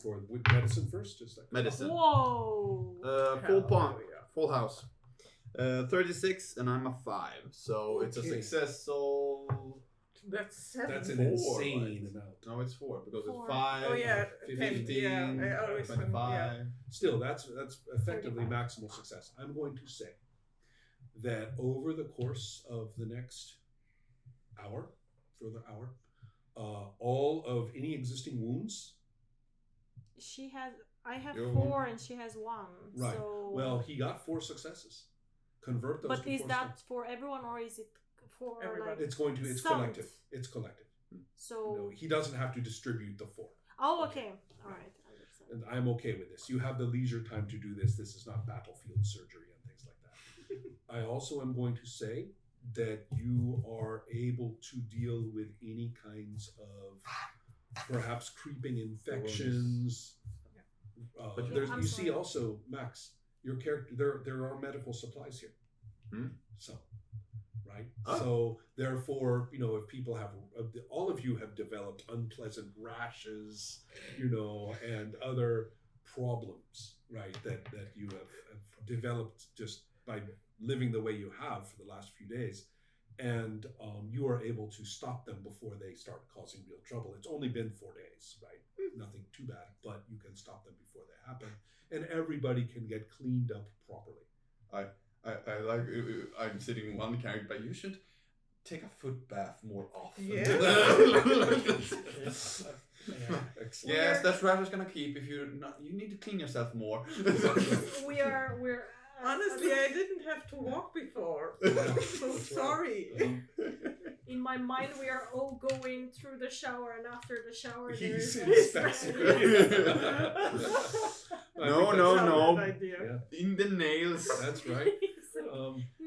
for medicine first. Is that Medicine. Whoa! Full house. 36 and I'm a 5, so it's a Okay. success. So That's 7. That's an 4, insane right? amount. No, it's 4 because 4. it's 5. Oh, yeah, 15, 10, yeah, I always 25. Still, that's effectively 35. maximal success. I'm going to say that over the course of the next further hour, all of any existing wounds. I have You're 4 one. and she has 1. Right. So... Well, he got 4 successes. Convert those. But to is 4 that successes. for everyone or is it for Everybody. like... It's Some. collective. It's collective. So... No, he doesn't have to distribute the 4. Oh, okay. All right. I understand. And I'm okay with this. You have the leisure time to do this. This is not battlefield surgery and things like that. I also am going to say that you are able to deal with any kinds of perhaps creeping infections. But I'm You see sorry. also, Max, your character, there are medical supplies here. So, right? Oh. So, therefore, if people have, all of you have developed unpleasant rashes, and other problems, right? That you have developed just by living the way you have for the last few days. And you are able to stop them before they start causing real trouble. It's only been 4 days, right? Nothing too bad, but you can stop them before they happen. And everybody can get cleaned up properly. I like. I'm sitting in one character, but you should take a foot bath more often. Yeah. Excellent. Yes, that's right. I was gonna keep. If you're not, you need to clean yourself more. We're Honestly, I didn't have to walk before. So sorry. in my mind we are all going through the shower, and after the shower He's there's No. Bad idea. Yeah, In the nails. that's right.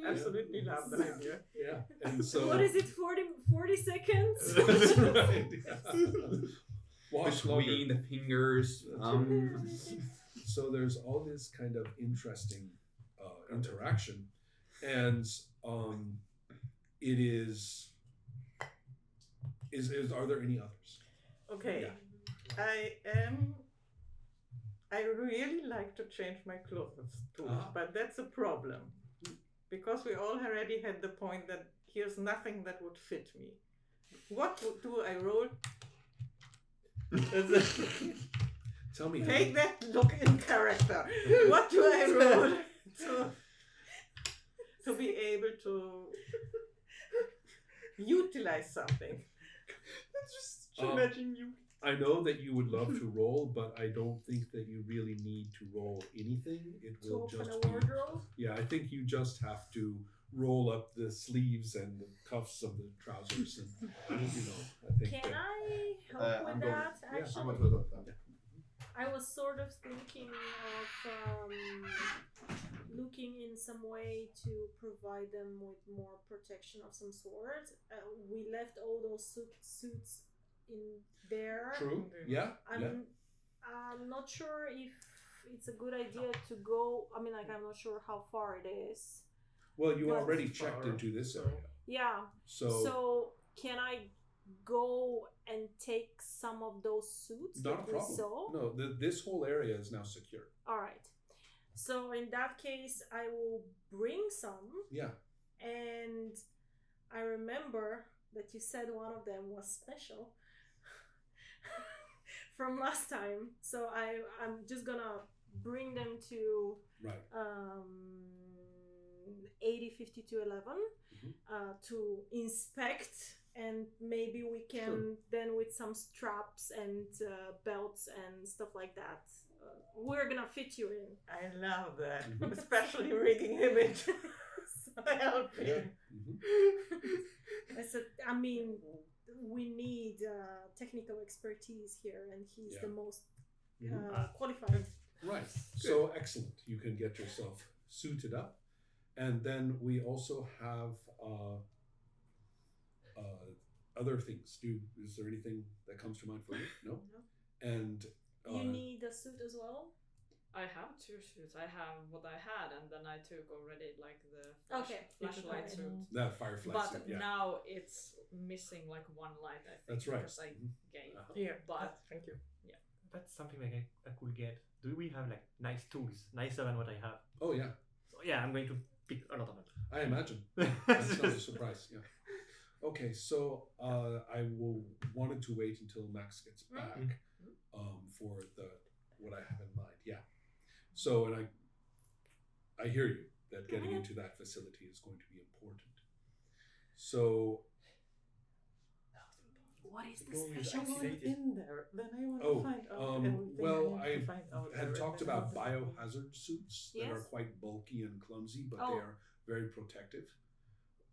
Absolutely love that idea. Yeah, and so What is it, 40 seconds? That's right. Wash Between longer. the fingers. So there's all this kind of interesting interaction, and it is. Are there any others? Okay. I really like to change my clothes too, but that's a problem. Because we all already had the point that here's nothing that would fit me. What do I roll? Tell me. Take that look in character. What do I roll to be able to utilize something? Just imagine you. I know that you would love to roll, but I don't think that you really need to roll anything. It To will open just a be. wardrobe? Yeah, I think you just have to roll up the sleeves and the cuffs of the trousers, and I think. Can I help with that? Actually, I'm going to I was sort of thinking of looking in some way to provide them with more protection of some sort. We left all those suits in there. True. Yeah. I'm not sure if it's a good idea to go. I mean, I'm not sure how far it is. Well, you But- already checked into this area, Yeah. So can I go and take some of those suits not a that we problem. saw? No, this whole area is now secure. All right. So in that case, I will bring some. Yeah. And I remember that you said one of them was special from last time. So I'm just gonna bring them to Right. 80, 52, 11 to inspect, and maybe we can then with some straps and belts and stuff like that, we're gonna fit you in. I love that, especially rigging him in. So helping. Yeah. I said, I mean, we need technical expertise here, and he's the most qualified. Right. So excellent. You can get yourself suited up. And then we also have other things. Is there anything that comes to mind for you? No? And You need a suit as well? I have 2 suits. I have what I had, and then I took already like the flashlight suit. that firefly But suit, yeah. now it's missing like one light, I think. That's right. Because I gave. Yeah. But Thank you. yeah. that's something like I could get. Do we have like nice tools, nicer than what I have? Oh yeah, So yeah, I'm going to pick a lot of them. I imagine. That's not a surprise. Yeah. Okay, so wanted to wait until Max gets back for what I have in mind. Yeah. So and I hear you that getting into that facility is going to be important. So. What is the Going is special one? activated. In there, then I want to find out everything. Well, I I need to find out had everything. talked about biohazard suits that are Yes. quite bulky and clumsy, but they are very protective.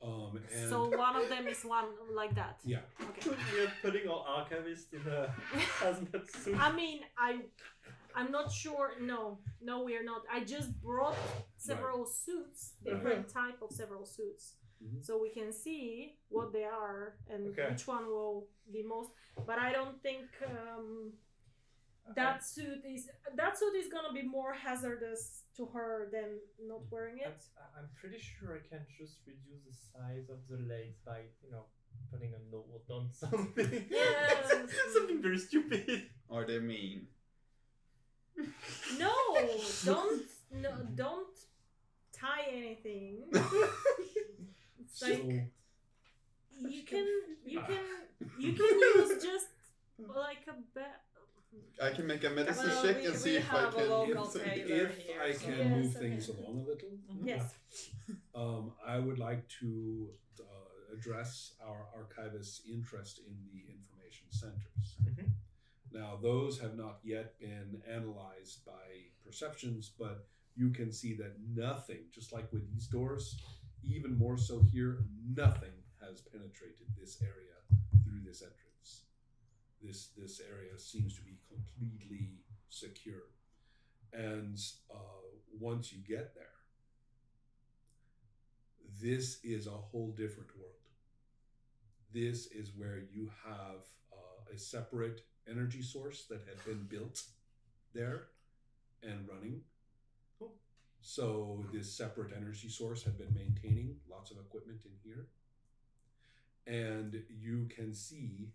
And So one of them is one like that. yeah, Okay. We are putting our archivist in a hazmat suit. I mean, I'm not sure. No, we are not. I just brought several suits, different type of several suits, so we can see what they are and which one will be most. But I don't think that suit is gonna be more hazardous to her than not wearing it. I'm pretty sure I can just reduce the size of the legs by, putting a note on something. Yes. Something very stupid. Are they mean? No, don't tie anything. It's so like you can use just like a I can make a medicine Well, check we- and see we if I have a can. local tailor if here, I so- can Yes, move okay. things along a little, yes. I would like to address our archivist's interest in the information centers. Now, those have not yet been analyzed by perceptions, but you can see that nothing, just like with these doors, even more so here, nothing has penetrated this area through this entrance. This area seems to be completely secure. And once you get there, this is a whole different world. This is where you have a separate energy source that had been built there and running. So this separate energy source had been maintaining lots of equipment in here. And you can see,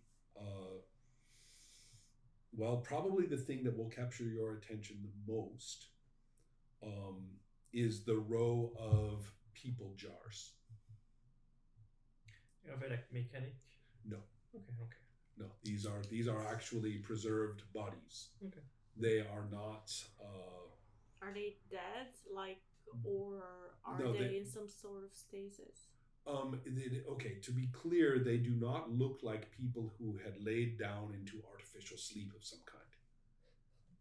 probably the thing that will capture your attention the most is the row of people jars. You have like mechanic? No. Okay. No, these are actually preserved bodies. Okay. They are not. Are they dead, or are No, they they- in some sort of stasis? Okay, to be clear, they do not look like people who had laid down into artificial sleep of some kind.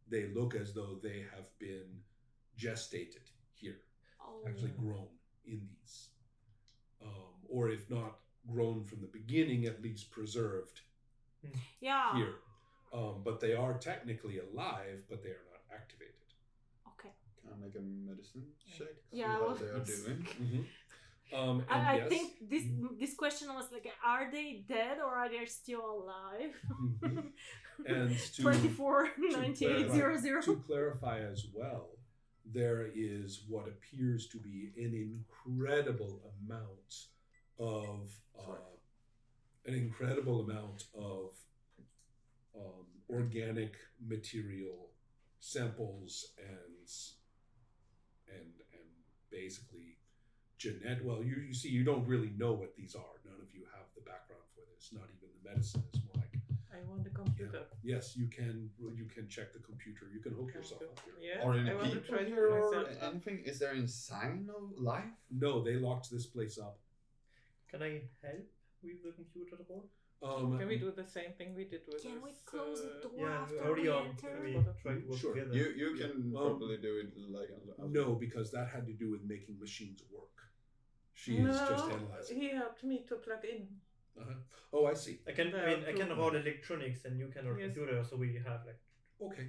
They look as though they have been gestated here, Oh, actually grown in these, or if not grown from the beginning, at least preserved yeah. here. But they are technically alive, but they are not activated. Okay. Can I make a medicine check? See Yeah, how well, they are doing. And I yes, think this question was like, are they dead or are they still alive? and 249800. to clarify as well, there is what appears to be an incredible amount of organic material samples and basically genetic. Well, you see, you don't really know what these are. None of you have the background for this. Not even the medicine. It's more like, I want a computer. yes, you can check the computer. You can hook yourself up here. Yeah, Or in I want to people try to here hook or myself up. anything? Is there any sign of life? No, they locked this place up. Can I help with the computer door? Can we do the same thing we did with Can we this, close the door Yeah, after early we on. enter? We try to work Sure. together. You can probably do it like. No, because that had to do with making machines work. She is just analyzing. he helped me to plug in. Oh, I see. I can roll electronics and you can roll Yes. computer, so we have like. Okay.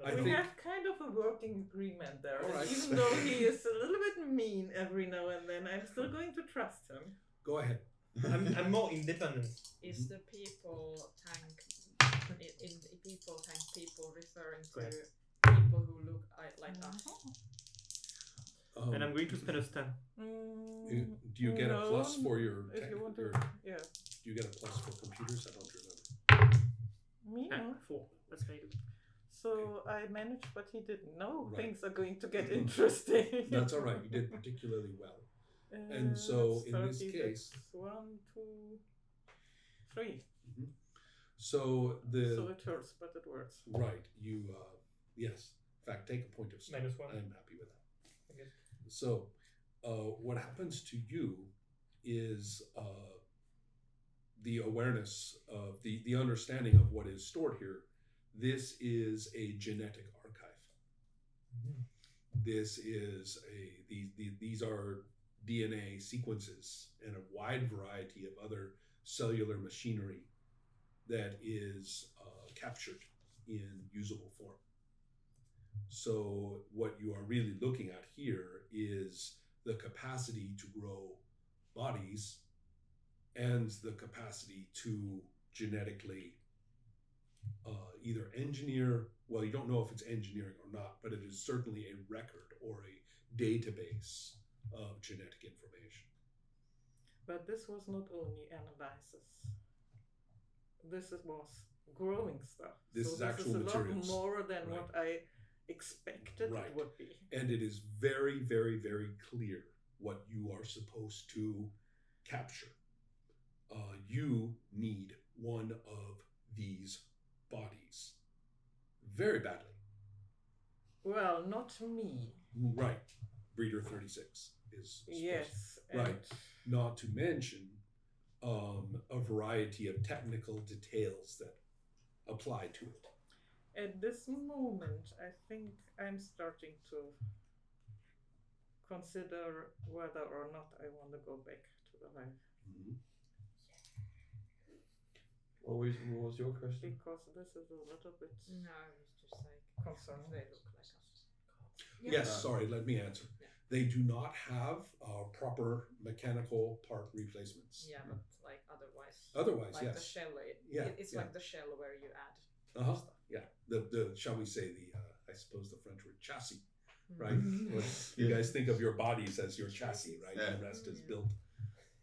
I I We think- have kind of a working agreement there. All and right. Even though he is a little bit mean every now and then, I'm still going to trust him. Go ahead. I'm more independent. Is the people tank in the people tank people referring to Correct. people who look like us? And I'm going to spend a stand. Do you get a plus No, for your? If you want to, your- yeah. Do you get a plus for computers? I don't remember. Me, no. 4. That's very good. So So I managed, but he didn't know. Right. Things are going to get interesting. That's all right. You did particularly well. And so in this case, 1, 2, 3. Mhm. So So it hurts, but it works. right, you yes. In fact, take a point of skill. -1. I'm happy with that. Okay. So, what happens to you is the awareness of the understanding of what is stored here. This is a genetic archive. Mhm. This is these are DNA sequences and a wide variety of other cellular machinery that is captured in usable form. So what you are really looking at here is the capacity to grow bodies and the capacity to genetically either engineer, well, you don't know if it's engineering or not, but it is certainly a record or a database of genetic information. But this was not only analysis. This was growing stuff. This is actual a materials. lot more than Right. what I expected Right. it would be. And it is very, very, very clear what you are supposed to capture. You need one of these bodies very badly. Well, not me. Right. Breeder 36 is supposed Yes. Right. Not to mention a variety of technical details that apply to it. At this moment, I think I'm starting to consider whether or not I want to go back to the hive. Mhm. What was your question? Because this is a little bit No, I was just like, concerning. they look like us. Yes, sorry, let me answer. Yeah. They do not have proper mechanical part replacements. Yeah, but like otherwise. Otherwise, like the yes. shell, it's yeah. like the shell where you add Uh-huh. stuff. Yeah. The shall we say I suppose the French word chassis, Mm. right? What you Yeah. guys think of your bodies as your chassis, right? Yeah. The rest is Yeah. built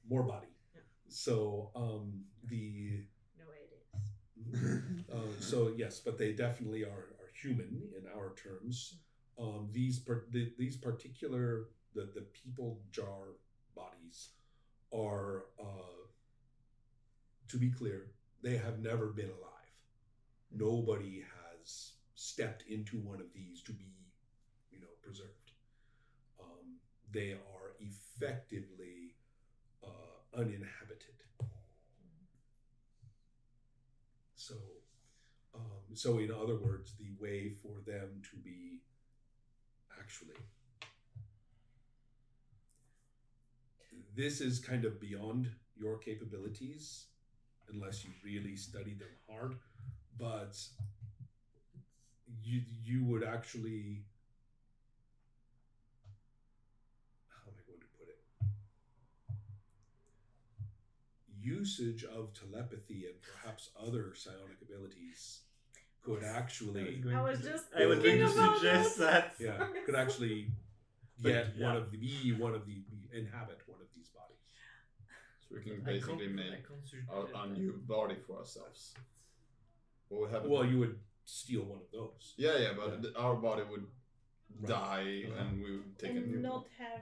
more body. Yeah. So the No, it is. so yes, but they definitely are human in our terms. These particular the people jar bodies are to be clear, they have never been alive. Nobody has stepped into one of these to be, preserved. They are effectively uninhabited. So in other words, the way for them to be actually, this is kind of beyond your capabilities, unless you really study them hard. But you would actually, how am I going to put it? Usage of telepathy and perhaps other psionic abilities could actually, I was just I was going to thinking about suggest that. yeah, could actually But, get yeah. inhabit one of these bodies. So we can basically make a a new body for ourselves. What would happen? Well, you would steal one of those. Yeah, but Yeah. Our body would Right. die, and we would take a and new not one. have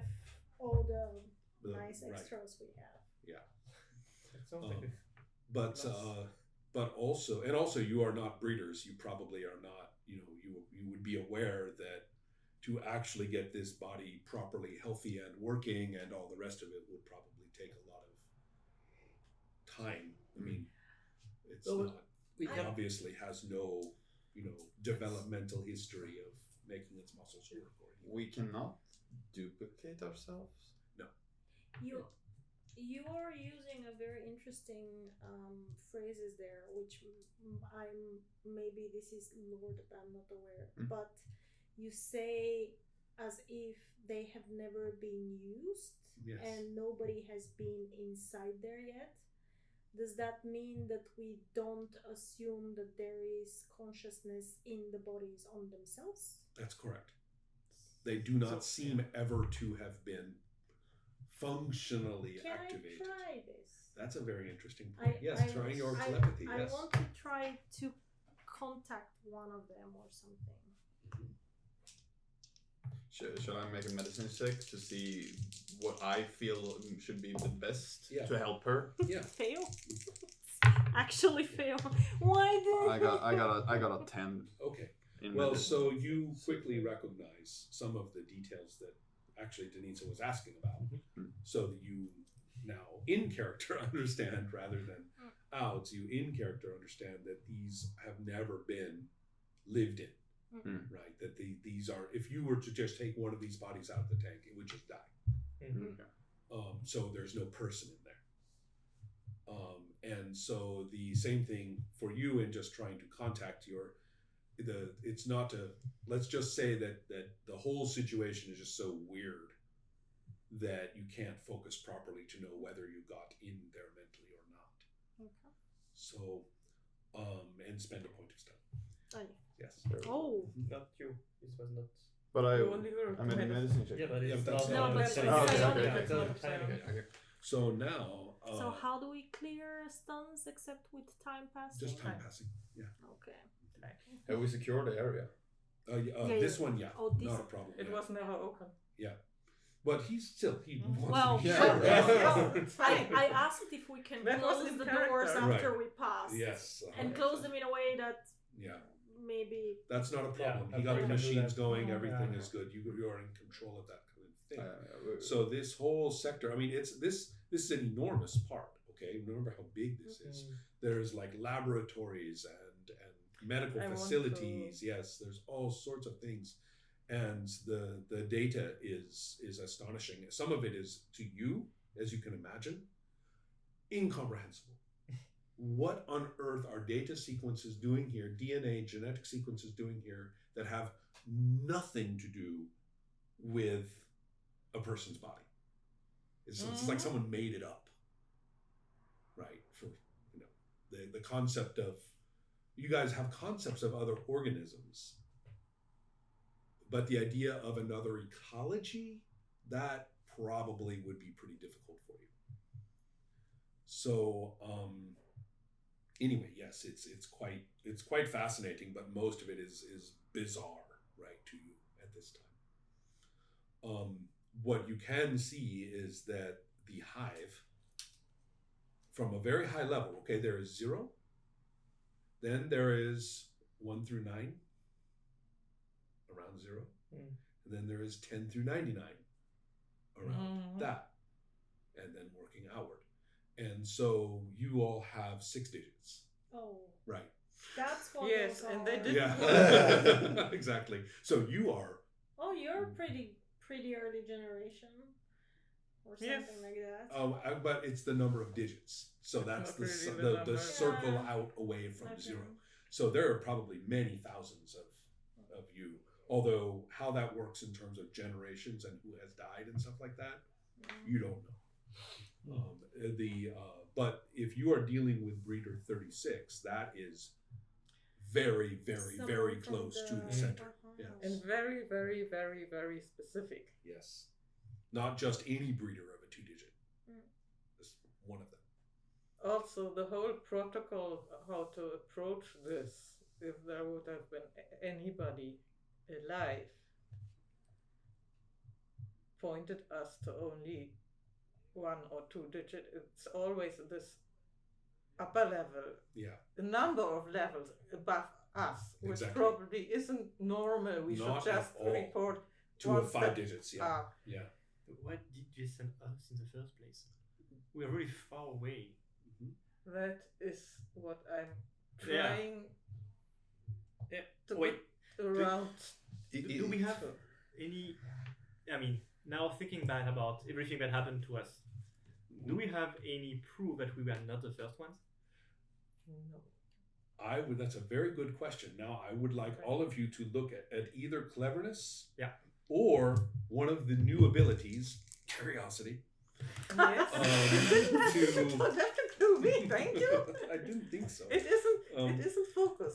all the nice Right. extras we have. It sounds like But also you are not breeders. You probably are not. You would be aware that to actually get this body properly healthy and working and all the rest of it would probably take a lot of time. I mean, it's Well, not. we It have- obviously has no, developmental history of making its muscles work. We cannot duplicate ourselves. You are using a very interesting phrases there, which maybe this is Lord, but I'm not aware. Mm. But you say as if they have never been used Yes. and nobody has been inside there yet. Does that mean that we don't assume that there is consciousness in the bodies on themselves? That's correct. They do not So- seem ever to have been functionally Can activated. I try this? That's a very interesting point. Yes, trying your I- telepathy. I Yes. want to try to contact one of them or something. Shall I make a medicine check to see what I feel should be the best to help her? Yeah. Fail. Actually fail. Why did I got a 10. Okay. Well, medicine. So you quickly recognize some of the details that actually Denisa was asking about, so that you now in character understand rather than out. You in character understand that these have never been lived in, right? That these are. If you were to just take one of these bodies out of the tank, it would just die. So there's no person in there. And so the same thing for you in just trying to contact it's not to, let's just say that the whole situation is just so weird that you can't focus properly to know whether you got in there mentally or not. Okay. So, and spend a point of study. Oh. Yes. Oh. Not you. This was not. But You only heard I made a medicine check. Yeah, but it's that's not. No, but it's it's not- psionic, okay, it's okay, not okay, psionic. okay. So now, So how do we clear stuns except with time passing? just time passing. Yeah. Okay. Have we secured the area? This one, yeah, Oh, this not a problem. It yeah. was never open. But he wants Well, to be well, sure. well, It's fine. I asked if we can That was close in the character. doors after Right. we pass. Yes. And close them in a way that Yeah. maybe. That's not a problem. Yeah, He got the we can do machines that. going. Oh, Everything yeah. is good. You're in control of that kind of thing. Uh, So this whole sector, I mean, this is an enormous part. Okay, remember how big this is. There's like laboratories and medical I want facilities. Yes, there's all sorts of things, and the data is astonishing. Some of it is to you, as you can imagine, incomprehensible. What on earth are data sequences doing here? DNA, genetic sequences doing here that have nothing to do with a person's body? It's like someone made it up, right? For the concept of, you guys have concepts of other organisms, but the idea of another ecology, that probably would be pretty difficult for you. So anyway, yes, it's quite fascinating, but most of it is bizarre, right, to you at this time. What you can see is that the hive, from a very high level, okay, there is 0, then there is 1 through 9, around 0, and then there is 10 through 99, around that, and then working outward. And so you all have 6 digits. Oh. Right. That's what. Yes, those and are. they didn't. Yeah. Exactly. So you are. Oh, you're pretty early generation, or something Yes. like that. But it's the number of digits. So that's not the really the, the the number. circle Yeah. out away from Okay. 0. So there are probably many thousands of you. Although how that works in terms of generations and who has died and stuff like that, you don't know. But if you are dealing with breeder 36, that is very, very, Someone very from close to the the- center. uh-huh. Yes. And very, very, very, very specific. Yes. Not just any breeder of a 2-digit. Just one of them. Also, the whole protocol, how to approach this, if there would have been anybody alive, pointed us to only 1 or 2 digit. It's always this upper level, Yeah. the number of levels above us, which Exactly. probably isn't normal. We Not should just at all. report 2 of ones 5 that digits. Yeah. are. Yeah. Why did you send us in the first place? We're really far away. That is what I'm Yeah. trying to Wait, get around. do we have any? I mean, now thinking back about everything that happened to us, do we have any proof that we were not the first ones? No. That's a very good question. Now I would like all of you to look at either cleverness, Yeah, or one of the new abilities, curiosity. Yes. To Don't have to do me. Thank you. I didn't think so. It isn't focus.